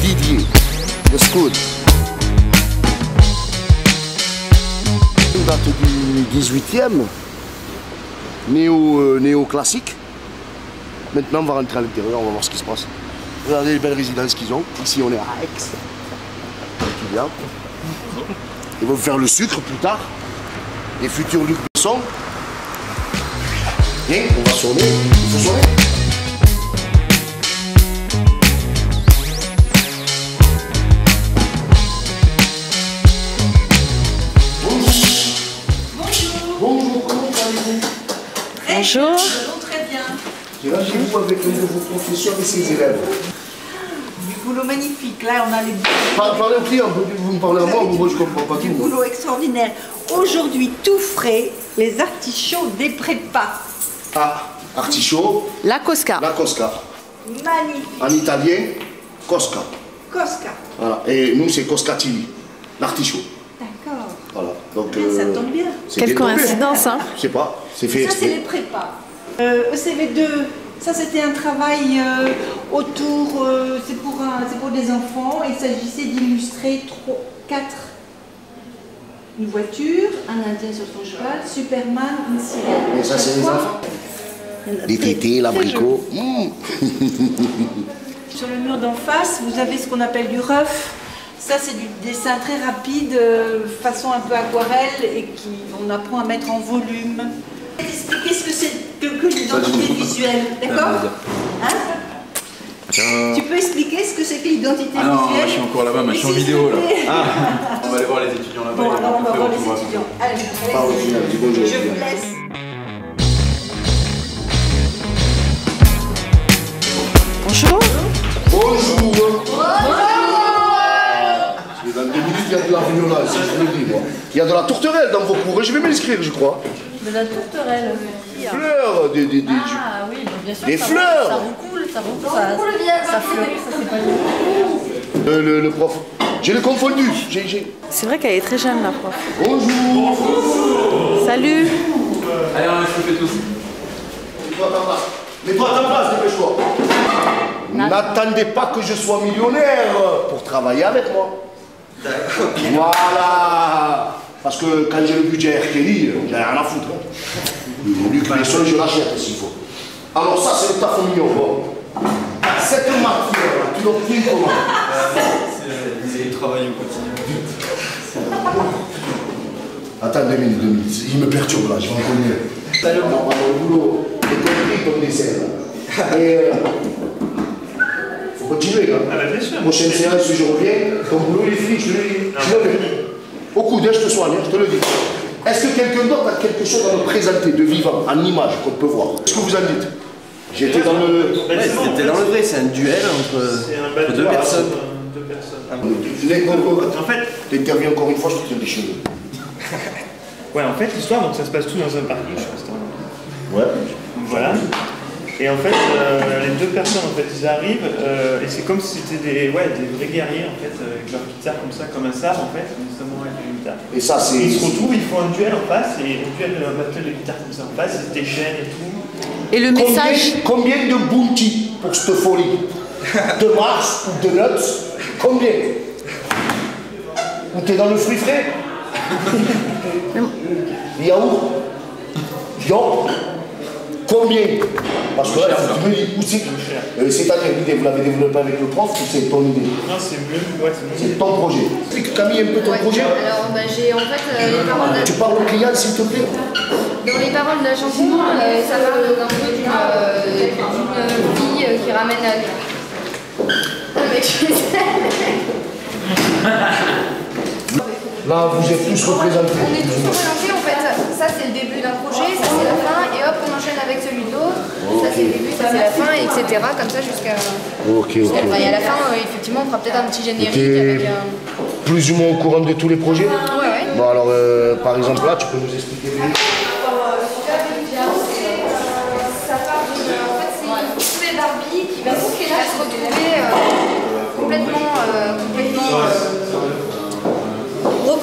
Didier, le Scout. Une date du 18e, néo-classique. Maintenant, on va rentrer à l'intérieur, on va voir ce qui se passe. Regardez les belles résidences qu'ils ont. Ici, on est à Aix. Bien. Ils vont faire le sucre plus tard. Les futurs Luc Besson. Viens, on va sonner. Il faut sonner. Bonjour. Très bien. Et là, j'ai vous avec un de vos professeurs et ses élèves. Du boulot magnifique. Là, on a les... Parlez au client, vous me parlez à moi, moi je comprends pas tout. Du boulot extraordinaire. Aujourd'hui, tout frais, les artichauts des prépas. Ah, artichaut, La Cosca. la Cosca. Magnifique. En italien, Cosca. Cosca. Voilà. Et nous, c'est Coscatini, l'artichaut. D'accord. Voilà. Donc, Ça tombe bien. c'est Quelle bien tombé. coïncidence, hein? Je sais pas, c'est fait Ça, c'est les exprès. prépas. ECV2, ça, c'était un travail autour... c'est pour des enfants. Il s'agissait d'illustrer 4. Une voiture, un Indien sur son cheval, Superman, une sirène. Et ça, c'est Chaque les fois, enfants. il y en a Les très- tétés, très l'abricot. Sur le mur d'en face, vous avez ce qu'on appelle du rough. Ça, c'est du dessin très rapide, façon un peu aquarelle, et on apprend à mettre en volume. Expliquer ce que c'est que l'identité visuelle, d'accord hein? Tu peux expliquer ce que c'est que l'identité Ah non, visuelle? je suis encore là-bas, mais je suis en Mais vidéo là. s'il vous plaît. On va aller voir les étudiants là-bas. Bon, ils vont alors on va montrer voir où les on va. étudiants. Allez, Parle au final, dis bonjour. je vous laisse. Bonjour. Bonjour. Dans 2 minutes, il y a de la violence, je vous le dis, moi. Il y a de la tourterelle dans vos cours, et je vais m'inscrire, je crois. De la tourterelle. Fleurs, Ah oui, bien sûr. Des fleurs. Ça roucoule, ça fleurit, ça fait pas bien. Le prof. Je l'ai confondu. C'est vrai qu'elle est très jeune, la prof. Bonjour. Salut. Allez, on se fait tous. Mets-toi à ta place. Mets-toi à ta place, dépêche-toi. N'attendez pas que je sois millionnaire pour travailler avec moi. D'accord. Voilà. Parce que quand j'ai le budget RTI, j'ai rien à foutre. Luc Besson, je l'achète s'il faut. Alors ça, c'est le taf mignon. Bon. Cette matière, tu l'obtiens comment? C'est le travail au quotidien. Attends 2 minutes. Il me perturbe là, je vais en connaître. Non, le boulot, j'ai compris ton dessert. Et faut continuer là. Ah bah bien sûr. Prochaine séance, si je reviens, ton boulot il est fini, je te le dis. Je le dis. Au coude, je te soigne, je te le dis. Est-ce que quelqu'un d'autre a quelque chose à me présenter de vivant, en image, qu'on peut voir? Qu'est-ce que vous en dites? J'étais dans le... Ouais, c'était dans le vrai, c'est un duel entre 2 personnes. En fait, Tu interviens encore une fois, je te tiens des cheveux. ouais, en fait, l'histoire, donc ça se passe tout dans un parking, je pense. Ouais. Voilà. Et en fait, les 2 personnes, en fait, ils arrivent, et c'est comme si c'était des vrais guerriers, en fait, avec leur guitare comme ça, comme un sabre, en fait, justement avec une guitare. Et ça, c'est... Ils se retrouvent, ils font un duel en face, et un duel de battle de guitare comme ça en face, ils se déchaînent et tout. Et le message? Combien de bounty pour cette folie? De Mars ou de Nuts? Combien? Ou t'es dans le fruit frais? Yaourt? Yo? Combien? Parce que là, tu me dis, où c'est? C'est-à-dire, l'idée, vous l'avez développée avec le prof ou c'est ton idée? Non, c'est mieux, ouais, c'est mieux. C'est ton projet. Explique Camille un peu ton projet. Alors j'ai en fait les paroles de... Tu parles au client s'il te plaît? Dans les paroles de la chanson, ça parle d'un peu d'une fille qui ramène avec Là, vous êtes tous représentés. On est tous représentés en fait. Ça c'est le début d'un projet, ça c'est la fin, et hop on enchaîne avec celui de l'autre. Ça c'est le début, ça c'est la fin, etc. Comme ça jusqu'à... Ok. Et à la fin, effectivement, on fera peut-être un petit générique avec un... Plus ou moins au courant de tous les projets? Ouais. Bon alors, par exemple là, tu peux nous expliquer? Ça part d'une... En fait, c'est une poupée Barbie qui va se retrouver complètement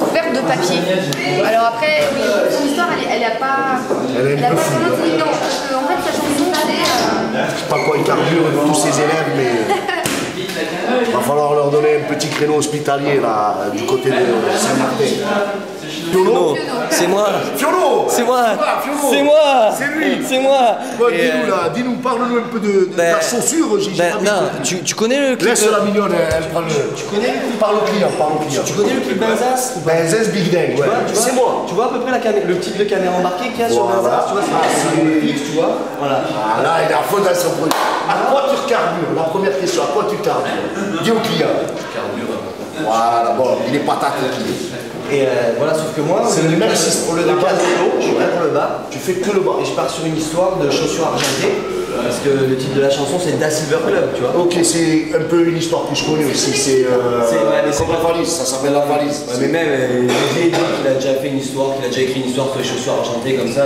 recouverte de papier. Alors après, oui, son histoire, elle a pas vraiment dit non. Parce que, en fait, sa chanson, c'est... Je sais pas quoi il carbure tous ses élèves, mais il va falloir leur donner un petit créneau hospitalier là, du côté de Saint-Martin. Fiono, c'est moi. Fiono, C'est moi. Fiono. C'est moi. C'est lui. C'est moi. Bon, dis-nous là, dis-nous, parle-nous un peu de ta chaussure, Gigi. Non, tu connais le clip. Laisse la mignonne, elle prend le. Tu connais le clip? Parle au client, parle au client. Tu connais le clip Benzas? Benzas Big Dang, ouais. C'est moi. Tu vois à peu près le type de caméra embarquée qu'il y a sur Benzas, tu vois, c'est fixe, tu vois. Voilà. Ah là, il est à fond dans son produit. À quoi tu carbures? La première question, à quoi tu carbures? Dis au client. Voilà, bon, il est patate le client. Et voilà, sauf que moi, c'est le même système. Pour le départ de vélo, je vais pour le bas. Tu fais que le bas. Et je pars sur une histoire de chaussures argentées. Parce que le titre de la chanson, c'est Da Silver Club, tu vois. Ok, c'est un peu une histoire que je connais aussi. C'est comme la valise, ça s'appelle la valise. Ouais, mais même, il a déjà fait une histoire, qu'il a déjà écrit une histoire sur les chaussures argentées comme ça.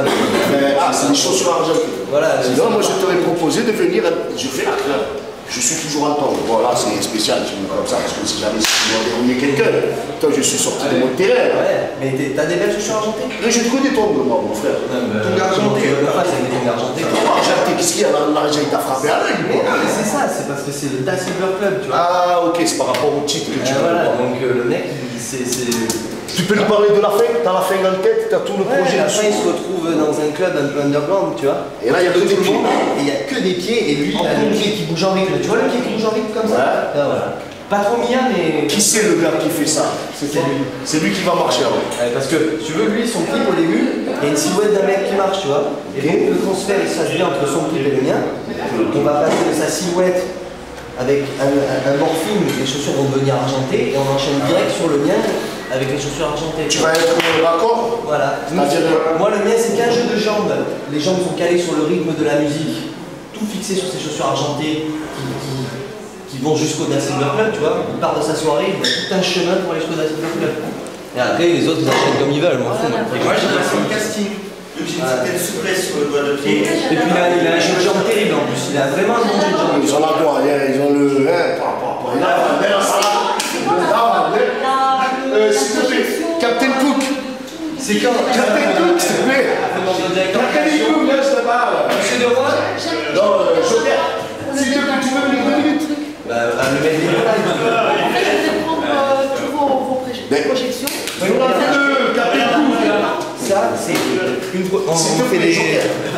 Ah, c'est les chaussures argentées. Voilà. Sinon, moi, je t'aurais proposé de venir. Je fais la club. Je suis toujours en temps. Voilà, c'est spécial, je me comme ça, parce que si jamais je dois dérouiller quelqu'un, toi, je suis sorti de mon terrain. Ouais, mais t'as des belles chaussures argentées? Mais j'ai trouvé des tongs, moi, mon frère. Tongs argentés. C'est des tongs argentés. Argenté, qu'est-ce qu'il y a? L'argent, il t'a frappé à l'œil. Mais non, mais c'est ça, c'est parce que c'est le Da Silver Club, tu vois. Ah, ok, c'est par rapport au titre que tu veux. Voilà, donc le mec, c'est... Tu peux nous parler de la fin? T'as la fin en tête, t'as tout le projet. À la fin, il se retrouve dans un club un peu underground, tu vois. Et là, il y a que des pieds. Et il n'y a que des pieds, et lui, il a le pied qui bouge en rythme. Tu vois le pied qui bouge en rythme comme ça? Ouais. Voilà. Pas trop mien, mais... Qui c'est le gars qui fait ça? C'est lui. C'est lui qui va marcher avec. Parce que, tu veux, lui, son clip au début, il y a une silhouette d'un mec qui marche, tu vois. Et donc, le transfert, il se passe bien entre son clip et le mien. On va passer de sa silhouette avec un morphine, les chaussures vont devenir argentées, et on enchaîne direct sur le mien avec les chaussures argentées. Tu vas être d'accord? Voilà. Moi, le mien, c'est qu'un jeu de jambes. Les jambes sont calées sur le rythme de la musique. Tout fixé sur ces chaussures argentées qui vont jusqu'au Da Silver Club, tu vois. Il part de sa soirée, il a tout un chemin pour aller jusqu'au Da Silver Club. Et après, les autres, ils enchaînent comme ils veulent, moi. Moi, j'ai passé le casting. Donc j'ai une certaine souplesse sur le doigt de pied. Et puis il a un jeu de jambes terrible en plus. Il a vraiment un bon jeu de jambes. Ils ont la quoi? Ils ont le. S'il te plaît, Captain Cook. C'est quand Captain Cook, s'il te plaît. Captain Cook, là, je te parle. Monsieur de Roy? Non, Joker. S'il te plaît, tu veux venir 2 minutes? Le mec des En fait, je vais prendre tous vos projections. Captain Cook. Ça, c'est on fait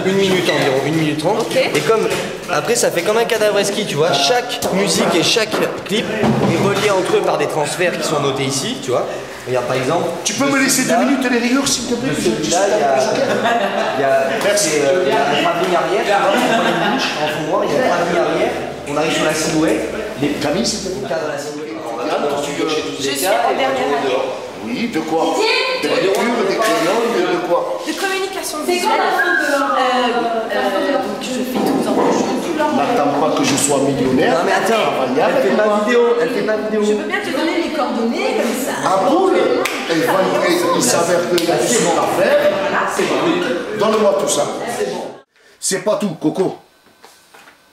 une minute environ, 1 minute 30. Okay. Et comme, après, ça fait comme un cadavre ski, tu vois. Chaque musique et chaque clip est relié entre eux par des transferts qui sont notés ici, tu vois. Regarde, par exemple. Tu peux me laisser 2 minutes les rigueurs, s'il te plaît? Celui-là, il y a un travelling arrière, tu vois, on prend une bouche en fond noir, il y a un travelling arrière, on arrive sur la silhouette. Camille, s'il te plaît. Le cadre de la silhouette. Je suis en dernière année. Oui, de quoi? Des lectures, des crayons, de quoi? De communication visuelle. Donc je fais tout en N'attends pas que je sois millionnaire. Non mais attends, elle fait pas vidéo, elle fait pas vidéo. Je peux bien te donner les coordonnées comme ça. Ah bon? Il s'avère qu'il y a des choses à faire. Voilà, c'est bon. Donne-moi tout ça. C'est pas tout, Coco.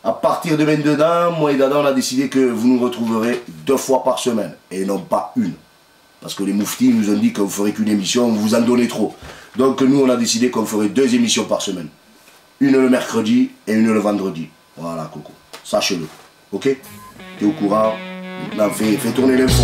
À partir de maintenant, moi et Dada, on a décidé que vous nous retrouverez 2 fois par semaine et non pas une. Parce que les mouftis nous ont dit que vous ferez qu'une émission, vous en donnez trop. Donc nous, on a décidé qu'on ferait 2 émissions par semaine. Une le mercredi et une le vendredi. Voilà, Coco. Sache-le. Ok? T'es au courant? Maintenant, fais tourner l'info.